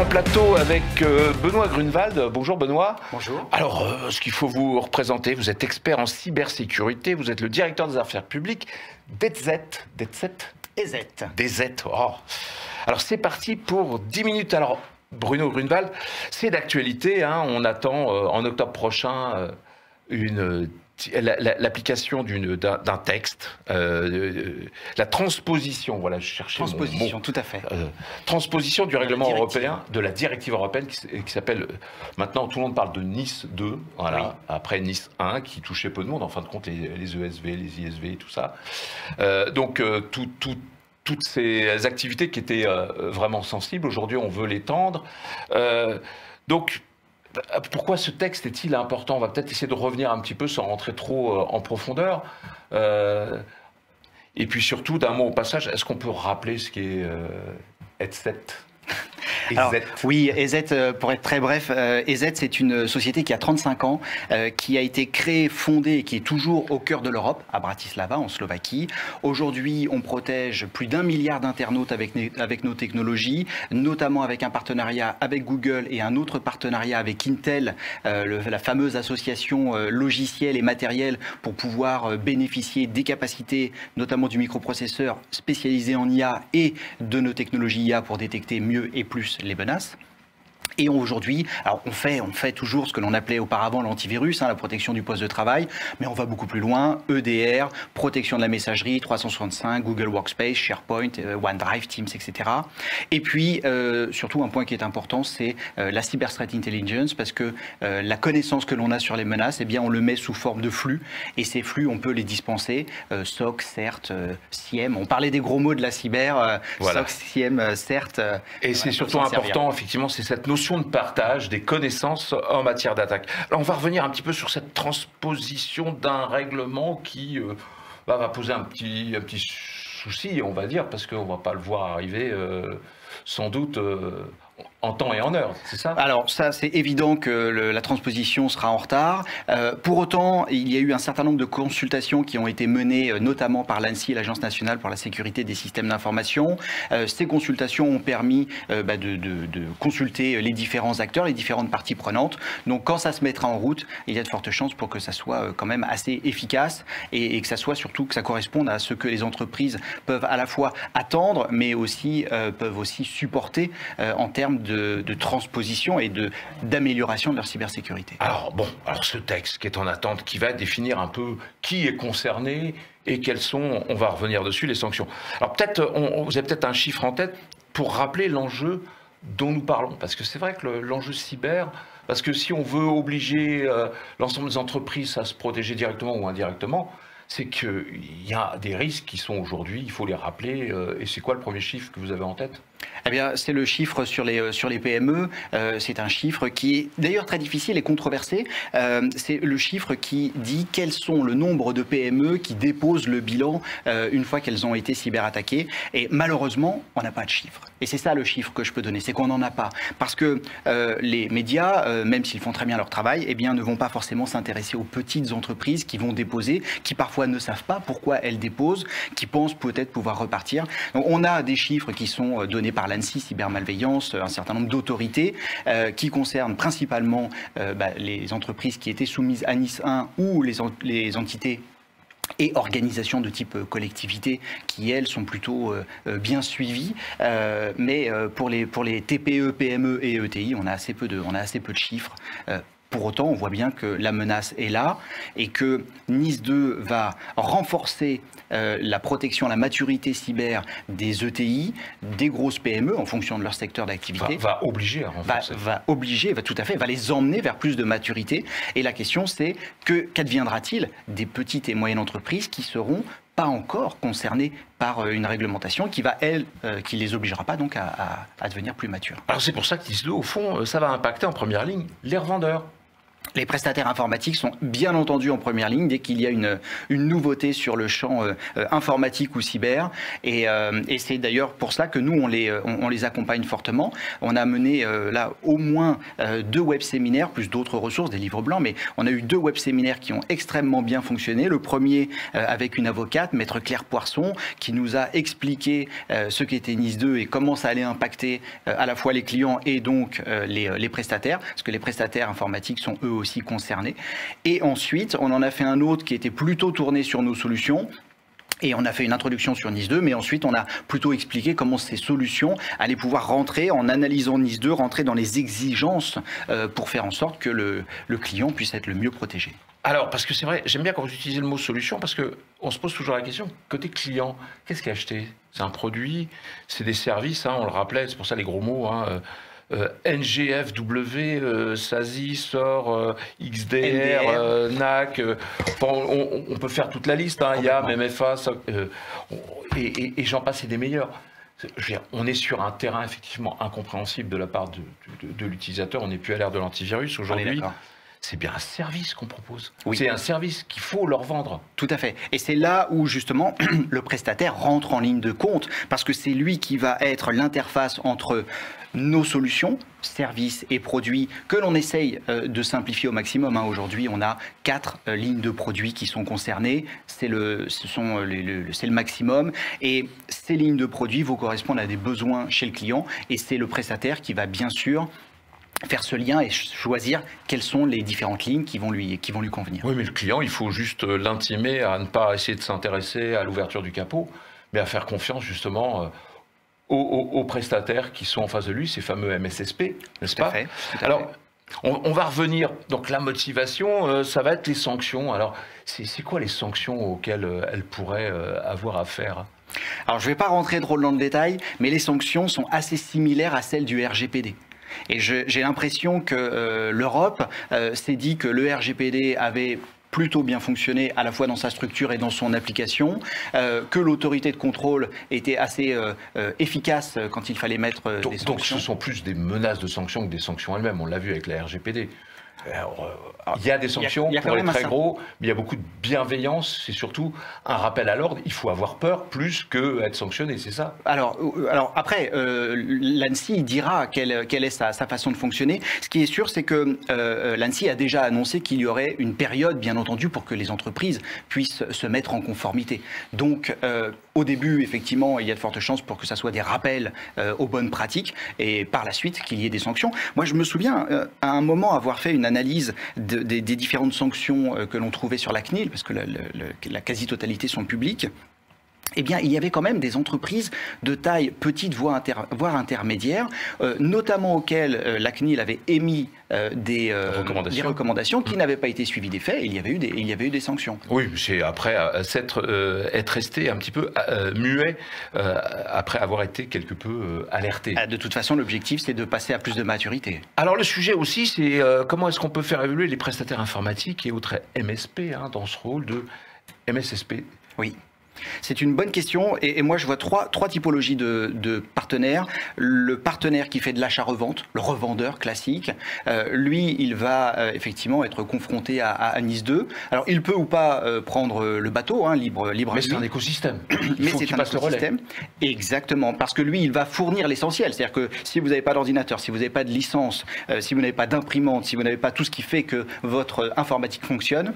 plateau avec Benoît Grunewald. Bonjour Benoît. Bonjour. Alors, ce qu'il faut vous représenter, vous êtes expert en cybersécurité, vous êtes le directeur des affaires publiques d'EZ. DZ. Oh. Alors c'est parti pour 10 minutes. Alors Bruno Grunewald, c'est d'actualité, hein. On attend en octobre prochain l'application d'un texte, la transposition, voilà, je cherchais transposition, mon mot. Tout à fait. Transposition du règlement européen, de la directive européenne qui s'appelle, maintenant tout le monde parle de Nice 2, voilà, oui. Après Nice 1 qui touchait peu de monde, en fin de compte les ESV, les ISV, tout ça. Toutes ces activités qui étaient vraiment sensibles, aujourd'hui on veut l'étendre. Donc, pourquoi ce texte est-il important? On va peut-être essayer de revenir un petit peu sans rentrer trop en profondeur. Et puis surtout, d'un mot au passage, est-ce qu'on peut rappeler ce qu'est EZ? Alors, oui, EZ, pour être très bref, EZ, c'est une société qui a 35 ans, qui a été créée, fondée et qui est toujours au cœur de l'Europe, à Bratislava, en Slovaquie. Aujourd'hui, on protège plus d'1 milliard d'internautes avec nos technologies, notamment avec un partenariat avec Google et un autre partenariat avec Intel, la fameuse association logiciel et matériel pour pouvoir bénéficier des capacités, notamment du microprocesseur spécialisé en IA et de nos technologies IA pour détecter mieux et plus les menaces. Et aujourd'hui, alors on fait toujours ce que l'on appelait auparavant l'antivirus, la protection du poste de travail, mais on va beaucoup plus loin, EDR, protection de la messagerie, 365, Google Workspace, SharePoint, OneDrive, Teams, etc. Et puis, surtout un point qui est important, c'est la Cyber Threat Intelligence, parce que la connaissance que l'on a sur les menaces, eh bien, on le met sous forme de flux, et ces flux, on peut les dispenser, SOC, CERT, SIEM, on parlait des gros mots de la cyber, voilà. SOC, SIEM, CERT. Et c'est surtout important, effectivement, c'est cette notion de partage des connaissances en matière d'attaque. Alors on va revenir un petit peu sur cette transposition d'un règlement qui va poser un petit souci, on va dire, parce qu'on ne va pas le voir arriver sans doute en temps et en heure, c'est ça? Alors ça, c'est évident que la transposition sera en retard. Pour autant, il y a eu un certain nombre de consultations qui ont été menées, notamment par l'ANSSI, l'Agence nationale pour la sécurité des systèmes d'information. Ces consultations ont permis de consulter les différents acteurs, les différentes parties prenantes. Donc quand ça se mettra en route, il y a de fortes chances pour que ça soit quand même assez efficace et que ça soit surtout que ça corresponde à ce que les entreprises peuvent à la fois attendre, mais aussi peuvent aussi supporter en termes de transposition et d'amélioration de leur cybersécurité. Alors ce texte qui est en attente, qui va définir un peu qui est concerné et quelles sont, on va revenir dessus, les sanctions. Alors peut-être, vous avez peut-être un chiffre en tête pour rappeler l'enjeu dont nous parlons, parce que c'est vrai que l'enjeu cyber, parce que si on veut obliger l'ensemble des entreprises à se protéger directement ou indirectement, c'est qu'il y a des risques qui sont aujourd'hui, il faut les rappeler. Et c'est quoi le premier chiffre que vous avez en tête? Eh bien, c'est le chiffre sur les PME. C'est un chiffre qui est d'ailleurs très difficile et controversé. C'est le chiffre qui dit quels sont le nombre de PME qui déposent le bilan une fois qu'elles ont été cyberattaquées. Et malheureusement, on n'a pas de chiffre. Et c'est ça le chiffre que je peux donner, c'est qu'on n'en a pas. Parce que les médias, même s'ils font très bien leur travail, eh bien, ne vont pas forcément s'intéresser aux petites entreprises qui vont déposer, qui parfois ne savent pas pourquoi elles déposent, qui pensent peut-être pouvoir repartir. Donc, on a des chiffres qui sont donnés par l'ANSSI, cybermalveillance, un certain nombre d'autorités qui concernent principalement les entreprises qui étaient soumises à Nice 1 ou les entités et organisations de type collectivité qui, elles, sont plutôt bien suivies. Mais pour les TPE, PME et ETI, on a assez peu de chiffres. Pour autant, on voit bien que la menace est là et que Nice 2 va renforcer la protection, la maturité cyber des ETI, des grosses PME en fonction de leur secteur d'activité. Va obliger à renforcer. Va les emmener vers plus de maturité. Et la question, c'est qu'adviendra-t-il des petites et moyennes entreprises qui seront pas encore concernées par une réglementation qui les obligera pas donc à devenir plus matures. Alors c'est pour ça que Nice 2, au fond, ça va impacter en première ligne les revendeurs. Les prestataires informatiques sont bien entendu en première ligne dès qu'il y a une nouveauté sur le champ informatique ou cyber. Et c'est d'ailleurs pour cela que nous, on les accompagne fortement. On a mené là au moins 2 web-séminaires, plus d'autres ressources, des livres blancs, mais on a eu 2 web-séminaires qui ont extrêmement bien fonctionné. Le premier avec une avocate, Maître Claire Poisson, qui nous a expliqué ce qu'était NIS 2 et comment ça allait impacter à la fois les clients et donc les prestataires, parce que les prestataires informatiques sont eux aussi concernés. Et ensuite, on en a fait un autre qui était plutôt tourné sur nos solutions. Et on a fait une introduction sur NIS 2, mais ensuite on a plutôt expliqué comment ces solutions allaient pouvoir rentrer, en analysant NIS 2, rentrer dans les exigences pour faire en sorte que le client puisse être le mieux protégé. Alors, parce que c'est vrai, j'aime bien quand vous utilisez le mot solution, parce qu'on se pose toujours la question, côté client, qu'est-ce qu'il a acheté? C'est un produit, c'est des services, hein, on le rappelait, c'est pour ça les gros mots, hein, NGFW, SASI, SOR, XDR, NAC, on peut faire toute la liste, hein, IAM, MFA, et j'en passe et des meilleurs. On est sur un terrain effectivement incompréhensible de la part de l'utilisateur, on n'est plus à l'ère de l'antivirus aujourd'hui. C'est bien un service qu'on propose. Oui. C'est un service qu'il faut leur vendre. Tout à fait. Et c'est là où, justement, le prestataire rentre en ligne de compte, parce que c'est lui qui va être l'interface entre nos solutions, services et produits, que l'on essaye de simplifier au maximum. Aujourd'hui, on a 4 lignes de produits qui sont concernées. C'est le maximum. Et ces lignes de produits vont correspondre à des besoins chez le client. Et c'est le prestataire qui va, bien sûr, faire ce lien et choisir quelles sont les différentes lignes qui vont lui convenir. Oui, mais le client, il faut juste l'intimer à ne pas essayer de s'intéresser à l'ouverture du capot, mais à faire confiance justement aux prestataires qui sont en face de lui, ces fameux MSSP, n'est-ce pas? Alors, on va revenir. Donc la motivation, ça va être les sanctions. Alors, c'est quoi les sanctions auxquelles elle pourrait avoir affaire? Alors, je ne vais pas rentrer trop dans le détail, mais les sanctions sont assez similaires à celles du RGPD. Et j'ai l'impression que l'Europe s'est dit que le RGPD avait plutôt bien fonctionné à la fois dans sa structure et dans son application, que l'autorité de contrôle était assez efficace quand il fallait mettre des sanctions. Donc ce sont plus des menaces de sanctions que des sanctions elles-mêmes, on l'a vu avec la RGPD. Il y a des sanctions pour les très gros, mais il y a beaucoup de bienveillance, c'est surtout un rappel à l'ordre, il faut avoir peur plus que être sanctionné, c'est ça? Alors après, l'ANSSI dira quelle est sa façon de fonctionner. Ce qui est sûr, c'est que l'ANSSI a déjà annoncé qu'il y aurait une période, bien entendu, pour que les entreprises puissent se mettre en conformité. Donc, au début, effectivement, il y a de fortes chances pour que ça soit des rappels aux bonnes pratiques et par la suite qu'il y ait des sanctions. Moi, je me souviens à un moment avoir fait une analyse des différentes sanctions que l'on trouvait sur la CNIL, parce que la quasi-totalité sont publiques. Eh bien, il y avait quand même des entreprises de taille petite, voire intermédiaire, notamment auxquelles la CNIL avait émis des recommandations qui n'avaient pas été suivies des faits. Et il y avait eu des sanctions. Oui, c'est après être resté un petit peu muet après avoir été quelque peu alerté. De toute façon, l'objectif, c'est de passer à plus de maturité. Alors, le sujet aussi, c'est comment est-ce qu'on peut faire évoluer les prestataires informatiques et autres MSP dans ce rôle de MSSP? Oui. C'est une bonne question et moi je vois trois typologies de partenaires. Le partenaire qui fait de l'achat-revente, le revendeur classique, lui il va effectivement être confronté à NIS 2. Alors il peut ou pas prendre le bateau, libre. Mais c'est un écosystème. Mais c'est un écosystème. Exactement, parce que lui il va fournir l'essentiel. C'est-à-dire que si vous n'avez pas d'ordinateur, si vous n'avez pas de licence, si vous n'avez pas d'imprimante, si vous n'avez pas tout ce qui fait que votre informatique fonctionne,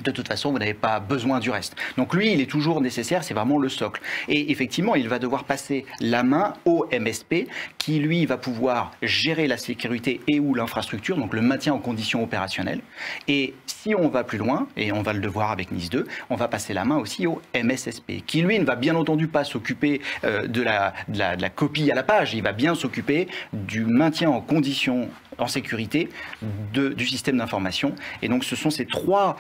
de toute façon, vous n'avez pas besoin du reste. Donc lui, il est toujours nécessaire, c'est vraiment le socle. Et effectivement, il va devoir passer la main au MSP qui, lui, va pouvoir gérer la sécurité et ou l'infrastructure, donc le maintien en conditions opérationnelles. Et si on va plus loin, et on va le devoir avec NIS 2, on va passer la main aussi au MSSP, qui, lui, ne va bien entendu pas s'occuper de la copie à la page, il va bien s'occuper du maintien en conditions en sécurité du système d'information. Et donc ce sont ces trois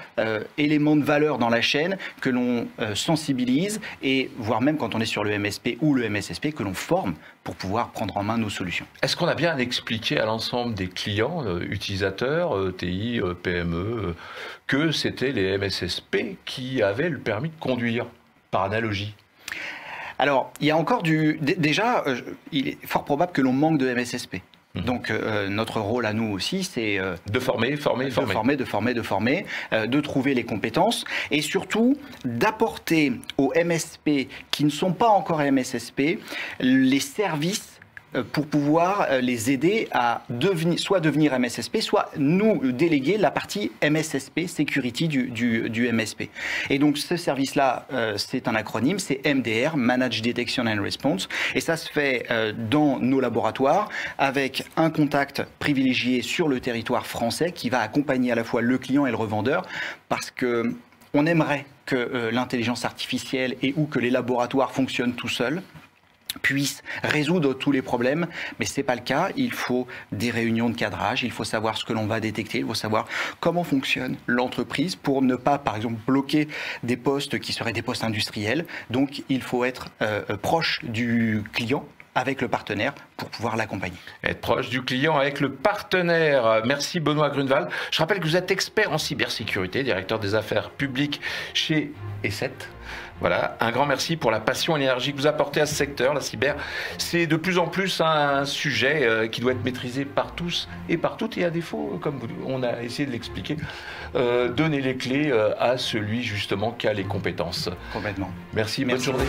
éléments de valeur dans la chaîne que l'on sensibilise et voire même quand on est sur le MSP ou le MSSP que l'on forme pour pouvoir prendre en main nos solutions. Est-ce qu'on a bien expliqué à l'ensemble des clients, utilisateurs, TI, PME, que c'était les MSSP qui avaient le permis de conduire, par analogie? Alors, il y a encore déjà, il est fort probable que l'on manque de MSSP. Donc notre rôle à nous aussi, c'est de former, de trouver les compétences et surtout d'apporter aux MSP qui ne sont pas encore MSSP les services pour pouvoir les aider à soit devenir MSSP, soit nous déléguer la partie MSSP, Security du MSP. Et donc ce service-là, c'est un acronyme, c'est MDR, Manage Detection and Response, et ça se fait dans nos laboratoires avec un contact privilégié sur le territoire français qui va accompagner à la fois le client et le revendeur, parce que on aimerait que l'intelligence artificielle et ou que les laboratoires fonctionnent tout seuls, puissent résoudre tous les problèmes, mais ce n'est pas le cas. Il faut des réunions de cadrage, il faut savoir ce que l'on va détecter, il faut savoir comment fonctionne l'entreprise pour ne pas, par exemple, bloquer des postes qui seraient des postes industriels. Donc, il faut être proche du client avec le partenaire pour pouvoir l'accompagner. Être proche du client avec le partenaire. Merci Benoît Grunewald. Je rappelle que vous êtes expert en cybersécurité, directeur des affaires publiques chez E7. Voilà, un grand merci pour la passion et l'énergie que vous apportez à ce secteur, la cyber. C'est de plus en plus un sujet qui doit être maîtrisé par tous et par toutes. Et à défaut, comme on a essayé de l'expliquer, donner les clés à celui justement qui a les compétences. Complètement. Merci. Bonne journée.